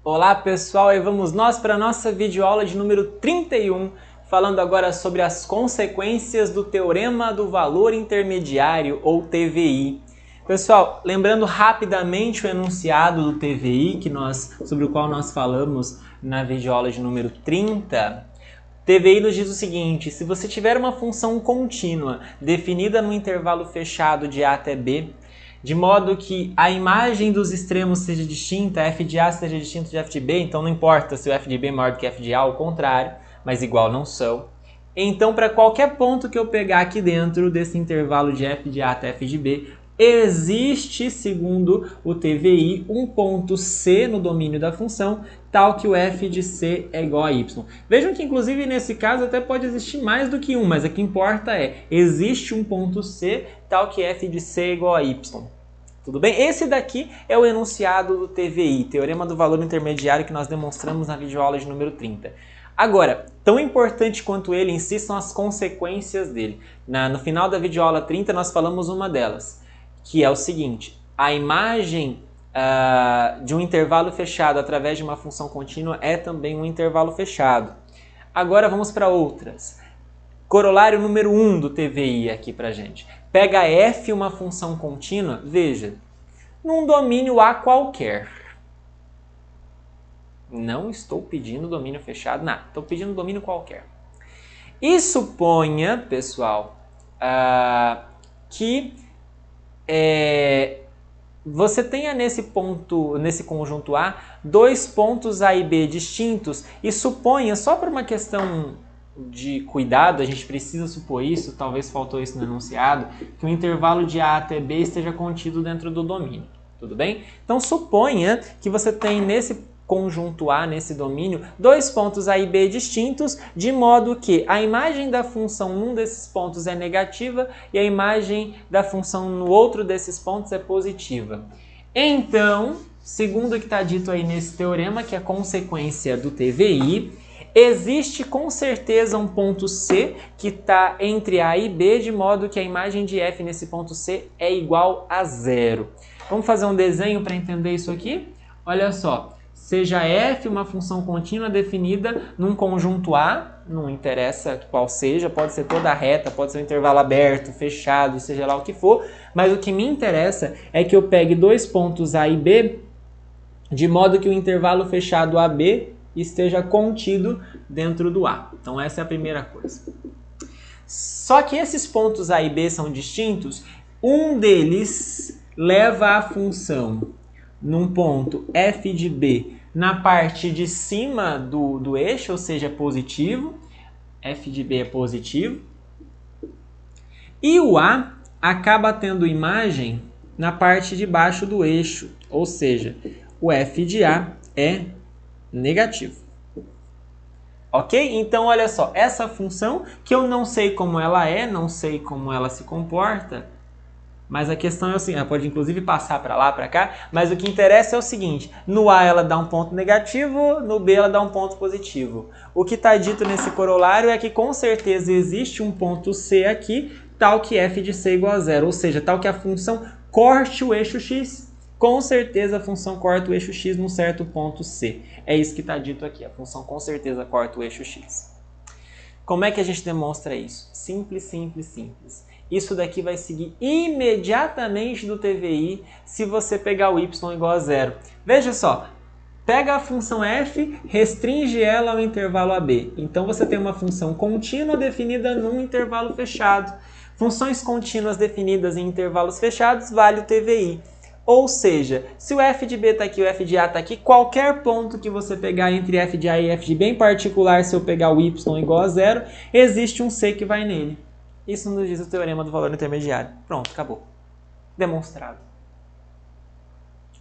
Olá pessoal, e vamos nós para a nossa videoaula de número 31, falando agora sobre as consequências do Teorema do Valor Intermediário, ou TVI. Pessoal, lembrando rapidamente o enunciado do TVI, sobre o qual nós falamos na videoaula de número 30, TVI nos diz o seguinte: se você tiver uma função contínua definida no intervalo fechado de A até B, de modo que a imagem dos extremos seja distinta, f de A seja distinto de f de B, então não importa se o f de B é maior do que f de A, ao contrário, mas igual não são. Então, para qualquer ponto que eu pegar aqui dentro desse intervalo de f de A até f de B, existe, segundo o TVI, um ponto C no domínio da função, tal que o f de C é igual a y. Vejam que, inclusive, nesse caso até pode existir mais do que um, mas o que importa é, existe um ponto C, tal que f de C é igual a y. Tudo bem? Esse daqui é o enunciado do TVI, Teorema do Valor Intermediário, que nós demonstramos na videoaula de número 30. Agora, tão importante quanto ele em si são as consequências dele. No final da videoaula 30 nós falamos uma delas, que é o seguinte: a imagem de um intervalo fechado através de uma função contínua é também um intervalo fechado. Agora vamos para outras. Corolário número 1 do TVI aqui pra gente. Pega f, uma função contínua, veja, num domínio A qualquer. Não estou pedindo domínio fechado, nada. Estou pedindo domínio qualquer. E suponha, pessoal, que você tenha nesse conjunto A, dois pontos A e B distintos, e suponha, só por uma questão de cuidado, a gente precisa supor isso, talvez faltou isso no enunciado, que o intervalo de A até B esteja contido dentro do domínio, tudo bem? Então suponha que você tem nesse conjunto A, nesse domínio, dois pontos A e B distintos, de modo que a imagem da função num desses pontos é negativa e a imagem da função no outro desses pontos é positiva. Então, segundo o que está dito aí nesse teorema, que é a consequência do TVI, existe com certeza um ponto C que está entre A e B, de modo que a imagem de f nesse ponto C é igual a zero. Vamos fazer um desenho para entender isso aqui? Olha só, seja f uma função contínua definida num conjunto A, não interessa qual seja, pode ser toda reta, pode ser um intervalo aberto, fechado, seja lá o que for, mas o que me interessa é que eu pegue dois pontos A e B, de modo que o intervalo fechado AB esteja contido dentro do A. Então essa é a primeira coisa. Só que esses pontos A e B são distintos. Um deles leva a função num ponto f de B na parte de cima do eixo, ou seja, positivo. F de B é positivo. E o A acaba tendo imagem na parte de baixo do eixo, ou seja, o f de A é negativo. Ok? Então, olha só, essa função, que eu não sei como ela é, não sei como ela se comporta, mas a questão é assim, ela pode inclusive passar para lá, para cá, mas o que interessa é o seguinte: no A ela dá um ponto negativo, no B ela dá um ponto positivo. O que está dito nesse corolário é que com certeza existe um ponto C aqui, tal que f de C é igual a zero, ou seja, tal que a função corte o eixo x. Com certeza a função corta o eixo x num certo ponto C. É isso que está dito aqui, a função com certeza corta o eixo x. Como é que a gente demonstra isso? Simples, simples, simples. Isso daqui vai seguir imediatamente do TVI se você pegar o y igual a zero. Veja só, pega a função f, restringe ela ao intervalo AB. Então você tem uma função contínua definida num intervalo fechado. Funções contínuas definidas em intervalos fechados vale o TVI. Ou seja, se o f de B está aqui e o f de A está aqui, qualquer ponto que você pegar entre f de A e f de B, em particular se eu pegar o y igual a zero, existe um C que vai nele. Isso nos diz o Teorema do Valor Intermediário. Pronto, acabou. Demonstrado.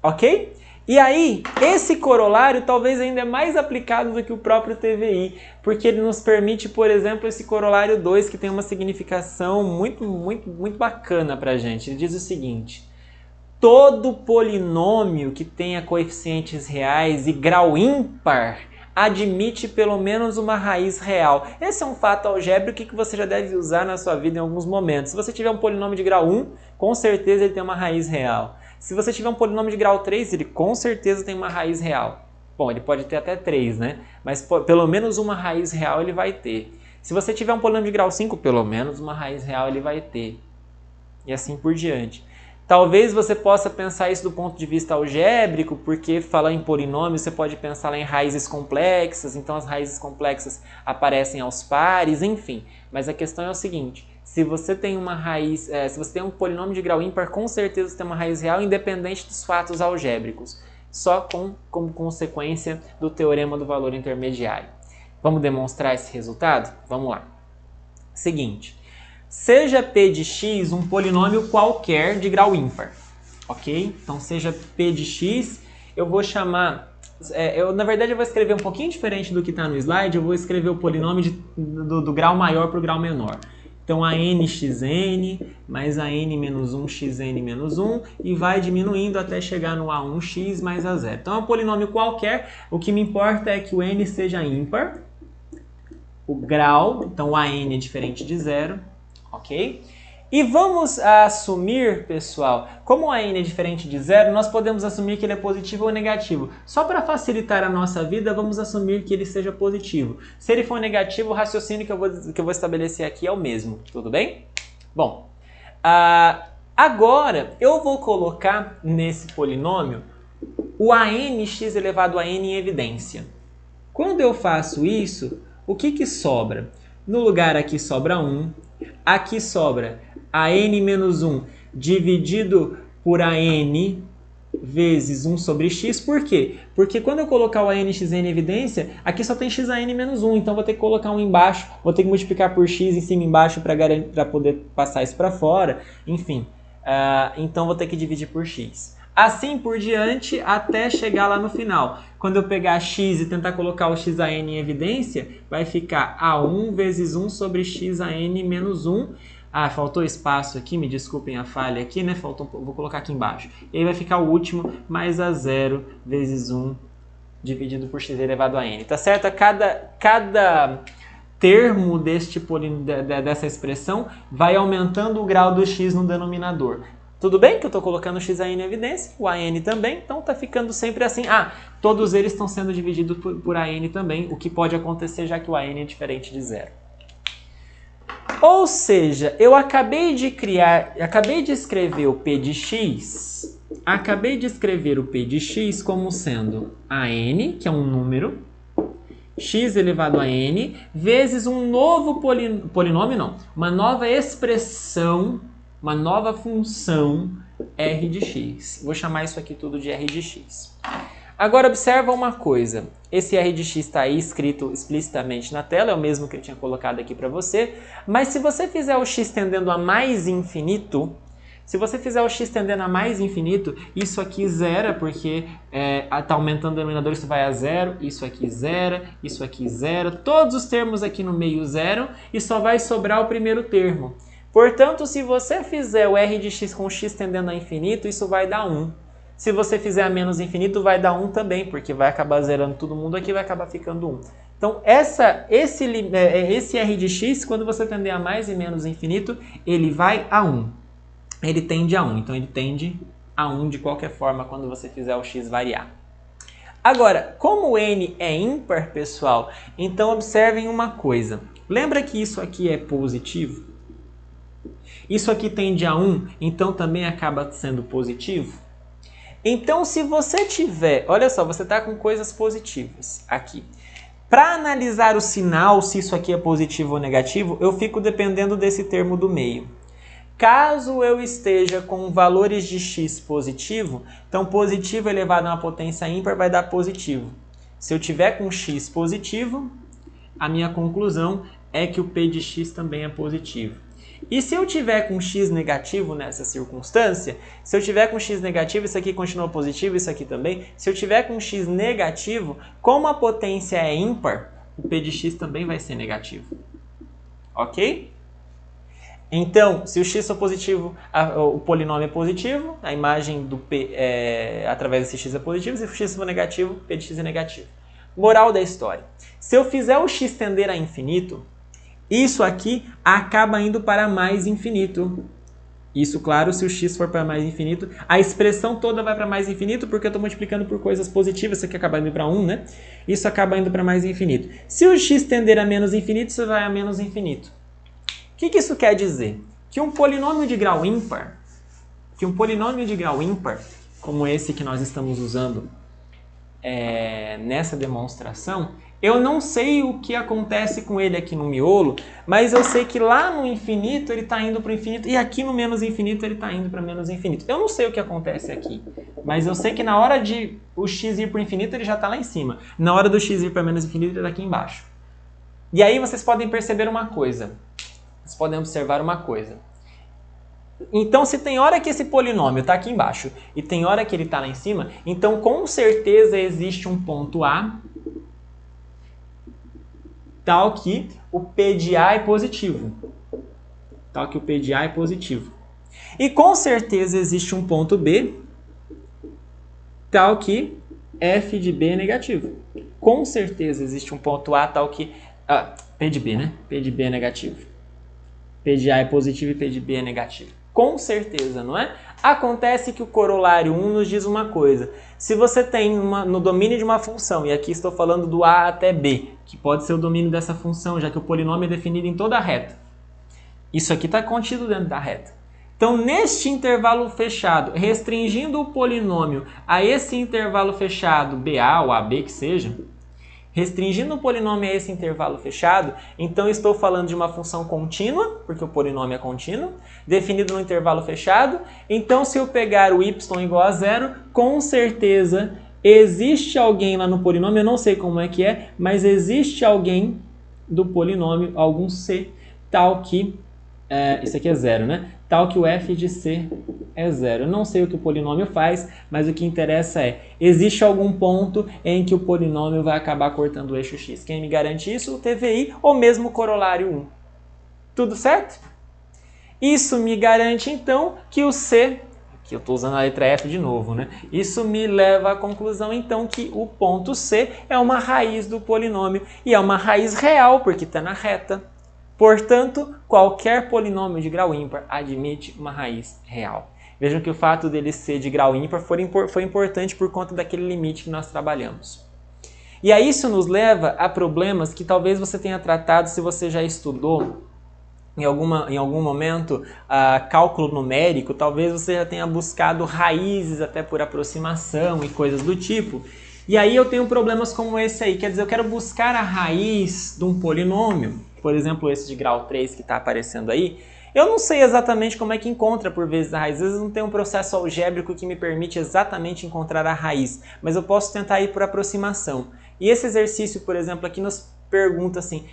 Ok? E aí, esse corolário talvez ainda é mais aplicado do que o próprio TVI, porque ele nos permite, por exemplo, esse corolário 2, que tem uma significação muito bacana para a gente. Ele diz o seguinte: todo polinômio que tenha coeficientes reais e grau ímpar admite pelo menos uma raiz real. Esse é um fato algébrico que você já deve usar na sua vida em alguns momentos. Se você tiver um polinômio de grau 1, com certeza ele tem uma raiz real. Se você tiver um polinômio de grau 3, ele com certeza tem uma raiz real. Bom, ele pode ter até 3, né? Mas pelo menos uma raiz real ele vai ter. Se você tiver um polinômio de grau 5, pelo menos uma raiz real ele vai ter. E assim por diante. Talvez você possa pensar isso do ponto de vista algébrico, porque falar em polinômio você pode pensar lá em raízes complexas, então as raízes complexas aparecem aos pares, enfim. Mas a questão é o seguinte, se você tem uma raiz, se você tem um polinômio de grau ímpar, com certeza você tem uma raiz real independente dos fatos algébricos, só como consequência do teorema do valor intermediário. Vamos demonstrar esse resultado? Vamos lá. Seguinte. Seja P de x um polinômio qualquer de grau ímpar, ok? Então, seja P de x, eu vou chamar... na verdade, eu vou escrever um pouquinho diferente do que está no slide, eu vou escrever o polinômio do grau maior para o grau menor. Então, a nxn mais a n-1 xn-1 e vai diminuindo até chegar no a1x mais a0. Então, é um polinômio qualquer, o que me importa é que o n seja ímpar, o grau, então o an é diferente de 0, ok? E vamos assumir, pessoal, como a n é diferente de 0, nós podemos assumir que ele é positivo ou negativo. Só para facilitar a nossa vida, vamos assumir que ele seja positivo. Se ele for negativo, o raciocínio que eu vou estabelecer aqui é o mesmo, tudo bem? Bom, agora eu vou colocar nesse polinômio o anx elevado a n em evidência. Quando eu faço isso, o que sobra? No lugar aqui sobra 1, aqui sobra a n-1 dividido por a n vezes 1 sobre x. Por quê? Porque quando eu colocar o anxn em evidência, aqui só tem x a n-1, então vou ter que colocar 1 embaixo, vou ter que multiplicar por x em cima e embaixo para poder passar isso para fora, enfim. Então vou ter que dividir por x. Assim por diante até chegar lá no final. Quando eu pegar x e tentar colocar o x a n em evidência, vai ficar a1 vezes 1 sobre x a n menos 1. Faltou espaço aqui, me desculpem a falha aqui, né? Vou colocar aqui embaixo. E aí vai ficar o último mais a 0 vezes 1 dividido por x elevado a n. Tá certo? Cada termo dessa expressão vai aumentando o grau do x no denominador. Tudo bem que eu estou colocando o x a n em evidência, o a n também, então está ficando sempre assim. Todos eles estão sendo divididos por a n também, o que pode acontecer já que o a n é diferente de 0. Ou seja, eu acabei de escrever o p de x, como sendo a n, que é um número, x elevado a n, vezes um novo polinômio, não, uma nova expressão, uma nova função r de x. Vou chamar isso aqui tudo de r de x. Agora observa uma coisa, esse r de x está aí escrito explicitamente na tela, é o mesmo que eu tinha colocado aqui para você, mas se você fizer o x tendendo a mais infinito, isso aqui zera, porque está aumentando o denominador, isso vai a 0, isso aqui zera, todos os termos aqui no meio zeram e só vai sobrar o primeiro termo. Portanto, se você fizer o r de x com x tendendo a infinito, isso vai dar 1. Se você fizer a menos infinito, vai dar 1 também, porque vai acabar zerando todo mundo aqui e vai acabar ficando 1. Então, esse r de x, quando você tender a mais e menos infinito, ele vai a 1. Ele tende a 1, então ele tende a 1 de qualquer forma quando você fizer o x variar. Agora, como o n é ímpar, pessoal, então observem uma coisa. Lembra que isso aqui é positivo? Isso aqui tende a 1, então também acaba sendo positivo? Então, se você tiver... Olha só, você está com coisas positivas aqui. Para analisar o sinal, se isso aqui é positivo ou negativo, eu fico dependendo desse termo do meio. Caso eu esteja com valores de x positivo, então positivo elevado a uma potência ímpar vai dar positivo. Se eu tiver com x positivo, a minha conclusão é que o p de x também é positivo. E se eu tiver com x negativo nessa circunstância, se eu tiver com x negativo, isso aqui continua positivo, isso aqui também. Se eu tiver com x negativo, como a potência é ímpar, o p de x também vai ser negativo. Ok? Então, se o x for positivo, o polinômio é positivo, a imagem do p através desse x é positivo, se o x for negativo, o p de x é negativo. Moral da história. Se eu fizer o x tender a infinito, isso aqui acaba indo para mais infinito. Isso, claro, se o x for para mais infinito, a expressão toda vai para mais infinito, porque eu estou multiplicando por coisas positivas, isso aqui acaba indo para 1, né? Isso acaba indo para mais infinito. Se o x tender a menos infinito, isso vai a menos infinito. O que isso quer dizer? Que um polinômio de grau ímpar, como esse que nós estamos usando nessa demonstração, eu não sei o que acontece com ele aqui no miolo, mas eu sei que lá no infinito ele está indo para o infinito e aqui no menos infinito ele está indo para menos infinito. Eu não sei o que acontece aqui, mas eu sei que na hora de o x ir para o infinito ele já está lá em cima. Na hora do x ir para menos infinito ele está aqui embaixo. E aí vocês podem perceber uma coisa. Vocês podem observar uma coisa. Então, se tem hora que esse polinômio está aqui embaixo e tem hora que ele está lá em cima, então com certeza existe um ponto A tal que o P de A é positivo. E com certeza existe um ponto B tal que F de B é negativo. Com certeza existe um ponto A tal que... P de B, né? P de B é negativo. P de A é positivo e P de B é negativo. Com certeza, não é? Acontece que o corolário 1 nos diz uma coisa. Se você tem no domínio de uma função, e aqui estou falando do A até B, que pode ser o domínio dessa função, já que o polinômio é definido em toda a reta. Isso aqui está contido dentro da reta. Então, neste intervalo fechado, restringindo o polinômio a esse intervalo fechado, BA ou AB que seja, restringindo o polinômio a esse intervalo fechado, então estou falando de uma função contínua, porque o polinômio é contínuo, definido no intervalo fechado. Então, se eu pegar o y igual a 0, com certeza existe alguém lá no polinômio, eu não sei como é que é, mas existe alguém do polinômio, algum c, tal que... isso aqui é 0, né? Tal que o f de c é 0. Eu não sei o que o polinômio faz, mas o que interessa é, existe algum ponto em que o polinômio vai acabar cortando o eixo x. Quem me garante isso? O TVI ou mesmo o corolário 1. Tudo certo? Isso me garante, então, que o c... Aqui eu estou usando a letra F de novo, né? Isso me leva à conclusão, então, que o ponto C é uma raiz do polinômio. E é uma raiz real, porque está na reta. Portanto, qualquer polinômio de grau ímpar admite uma raiz real. Vejam que o fato dele ser de grau ímpar foi importante por conta daquele limite que nós trabalhamos. E aí isso nos leva a problemas que talvez você tenha tratado se você já estudou em algum momento cálculo numérico, talvez você já tenha buscado raízes até por aproximação e coisas do tipo. E aí eu tenho problemas como esse aí, quer dizer, eu quero buscar a raiz de um polinômio, por exemplo, esse de grau 3 que está aparecendo aí. Eu não sei exatamente como é que encontra por vezes a raiz, às vezes não tem um processo algébrico que me permite exatamente encontrar a raiz, mas eu posso tentar ir por aproximação. E esse exercício, por exemplo, aqui nos pergunta assim,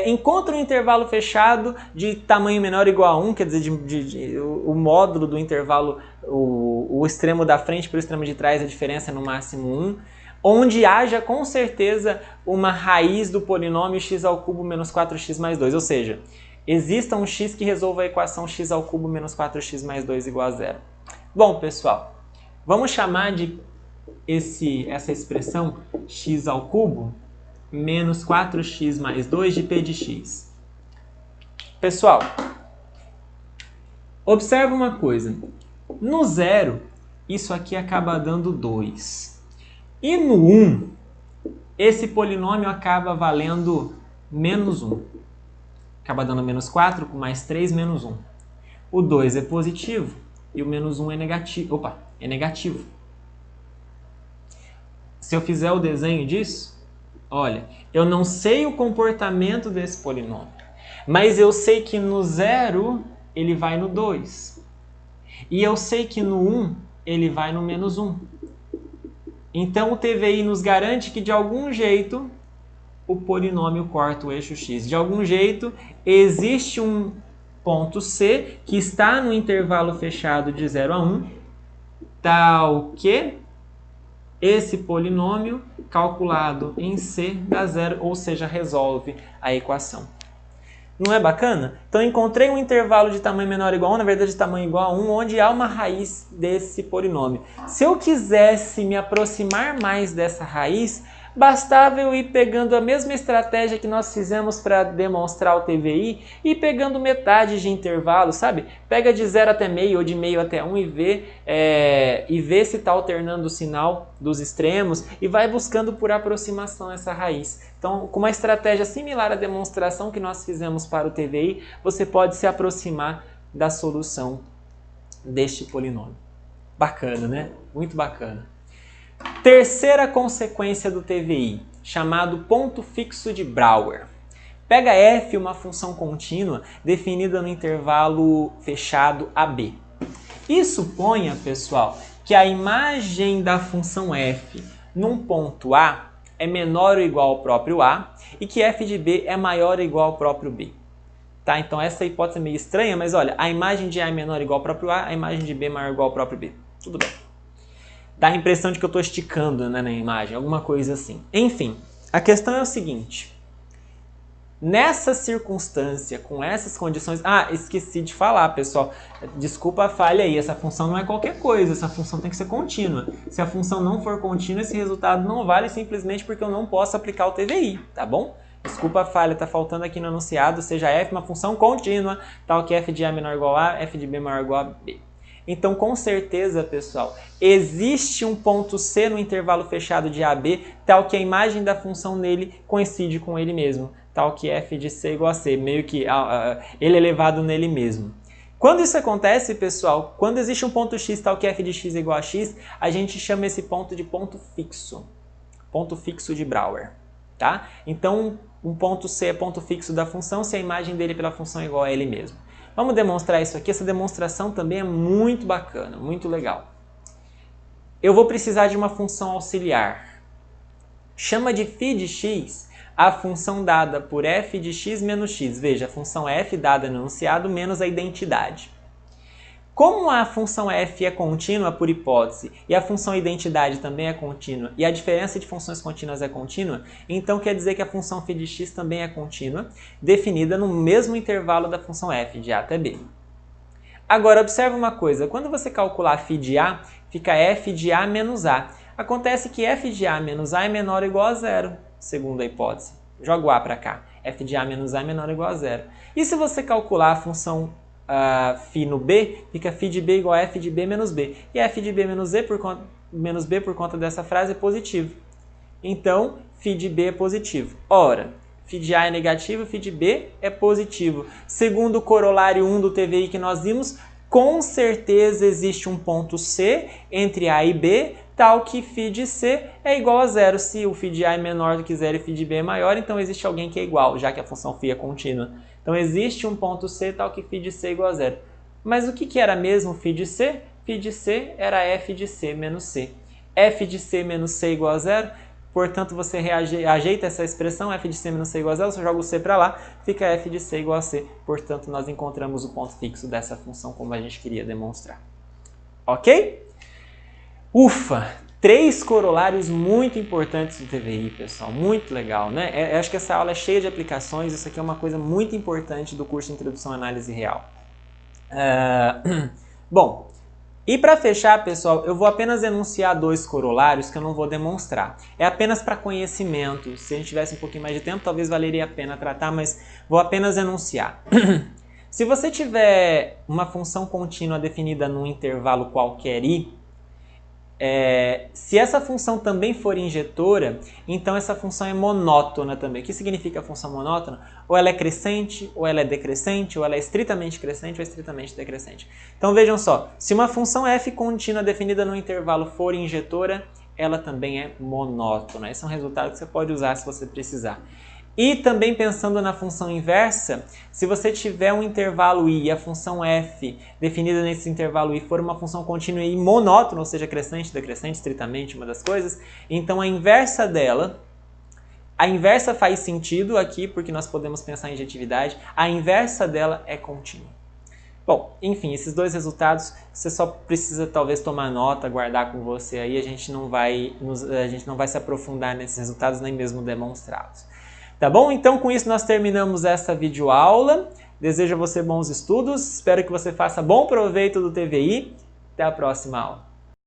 encontra um intervalo fechado de tamanho menor ou igual a 1, quer dizer, o módulo do intervalo, o extremo da frente para o extremo de trás, a diferença é no máximo 1, onde haja com certeza uma raiz do polinômio x ao cubo menos 4x mais 2, ou seja, exista um x que resolva a equação x ao cubo menos 4x mais 2 igual a 0. Bom, pessoal, vamos chamar de essa expressão x ao cubo menos 4x mais 2 de p de x. Pessoal, observa uma coisa. No 0, isso aqui acaba dando 2. E no 1, esse polinômio acaba valendo menos 1. Acaba dando menos 4 com mais 3, menos 1. O 2 é positivo e o menos 1 é negativo. Opa, é negativo. Se eu fizer o desenho disso, olha, eu não sei o comportamento desse polinômio, mas eu sei que no 0 ele vai no 2. E eu sei que no 1 ele vai no menos 1. Então o TVI nos garante que de algum jeito o polinômio corta o eixo x. De algum jeito existe um ponto C que está no intervalo fechado de 0 a 1, tal que esse polinômio calculado em C dá 0, ou seja, resolve a equação. Não é bacana? Então, encontrei um intervalo de tamanho menor ou igual a 1, na verdade, de tamanho igual a 1, onde há uma raiz desse polinômio. Se eu quisesse me aproximar mais dessa raiz, Bastava eu ir pegando a mesma estratégia que nós fizemos para demonstrar o TVI e pegando metade de intervalo, sabe? Pega de 0 até meio ou de meio até 1 e vê se está alternando o sinal dos extremos e vai buscando por aproximação essa raiz. Então, com uma estratégia similar à demonstração que nós fizemos para o TVI, você pode se aproximar da solução deste polinômio. Bacana, né? Muito bacana. Terceira consequência do TVI, chamado ponto fixo de Brouwer. Pega f, uma função contínua definida no intervalo fechado AB. E suponha, pessoal, que a imagem da função f num ponto A é menor ou igual ao próprio A e que f de B é maior ou igual ao próprio B. Tá? Então essa hipótese é meio estranha, mas olha, a imagem de A é menor ou igual ao próprio A, a imagem de B é maior ou igual ao próprio B. Tudo bem. Dá a impressão de que eu estou esticando, né, na imagem, alguma coisa assim. Enfim, a questão é o seguinte. Nessa circunstância, com essas condições... Ah, esqueci de falar, pessoal. Desculpa a falha aí, essa função não é qualquer coisa, essa função tem que ser contínua. Se a função não for contínua, esse resultado não vale simplesmente porque eu não posso aplicar o TVI, tá bom? Desculpa a falha, tá faltando aqui no enunciado, seja f uma função contínua, tal que f de A menor ou igual a A, f de B maior ou igual a B. Então, com certeza, pessoal, existe um ponto C no intervalo fechado de AB, tal que a imagem da função nele coincide com ele mesmo, tal que f de C igual a C, meio que ele elevado nele mesmo. Quando isso acontece, pessoal, quando existe um ponto X tal que f de X é igual a X, a gente chama esse ponto de ponto fixo de Brouwer. Tá? Então, um ponto C é ponto fixo da função se a imagem dele pela função é igual a ele mesmo. Vamos demonstrar isso aqui. Essa demonstração também é muito bacana, muito legal. Eu vou precisar de uma função auxiliar. Chama de φ de x a função dada por f de x menos x. Veja, a função f dada no enunciado menos a identidade. Como a função f é contínua por hipótese e a função identidade também é contínua e a diferença de funções contínuas é contínua, então quer dizer que a função φ de x também é contínua, definida no mesmo intervalo da função f, de A até B. Agora, observe uma coisa, quando você calcular φ de A, fica f de A menos A. Acontece que f de A menos A é menor ou igual a zero, segundo a hipótese. Joga o A para cá. F de A menos A é menor ou igual a zero. E se você calcular a função φ no B, fica φ de B igual a f de B menos B. E f de B menos B por conta dessa frase é positivo. Então, φ de B é positivo. Ora, φ de A é negativo, φ de B é positivo. Segundo o corolário 1 do TVI que nós vimos, com certeza existe um ponto C entre A e B, tal que φ de C é igual a zero. Se o φ de A é menor do que zero e φ de B é maior, então existe alguém que é igual, já que a função φ é contínua. Então existe um ponto C tal que φ de C é igual a zero. Mas o que era mesmo φ de C? Φ de C era f de C menos C. F de C menos C igual a zero, portanto você ajeita essa expressão, f de C menos C igual a zero, você joga o C para lá, fica f de C igual a C. Portanto, nós encontramos o ponto fixo dessa função como a gente queria demonstrar. Ok? Ufa! 3 corolários muito importantes do TVI, pessoal. Muito legal, né? Acho que essa aula é cheia de aplicações. Isso aqui é uma coisa muito importante do curso de Introdução à Análise Real. Bom, e para fechar, pessoal, eu vou apenas enunciar 2 corolários que eu não vou demonstrar. É apenas para conhecimento. Se a gente tivesse um pouquinho mais de tempo, talvez valeria a pena tratar, mas vou apenas enunciar. Se você tiver uma função contínua definida num intervalo qualquer i, se essa função também for injetora, então essa função é monótona também. O que significa a função monótona? Ou ela é crescente, ou ela é decrescente, ou ela é estritamente crescente ou estritamente decrescente. Então vejam só, se uma função f contínua definida no intervalo for injetora, ela também é monótona. Esse é um resultado que você pode usar se você precisar. E também pensando na função inversa, se você tiver um intervalo i e a função f definida nesse intervalo i for uma função contínua e monótona, ou seja, crescente, decrescente, estritamente, uma das coisas, então a inversa dela, a inversa faz sentido aqui, porque nós podemos pensar em injetividade, a inversa dela é contínua. Bom, enfim, esses 2 resultados, você só precisa talvez tomar nota, guardar com você aí, a gente não vai se aprofundar nesses resultados, nem mesmo demonstrá-los. Tá bom? Então, com isso, nós terminamos essa videoaula. Desejo a você bons estudos. Espero que você faça bom proveito do TVI. Até a próxima aula.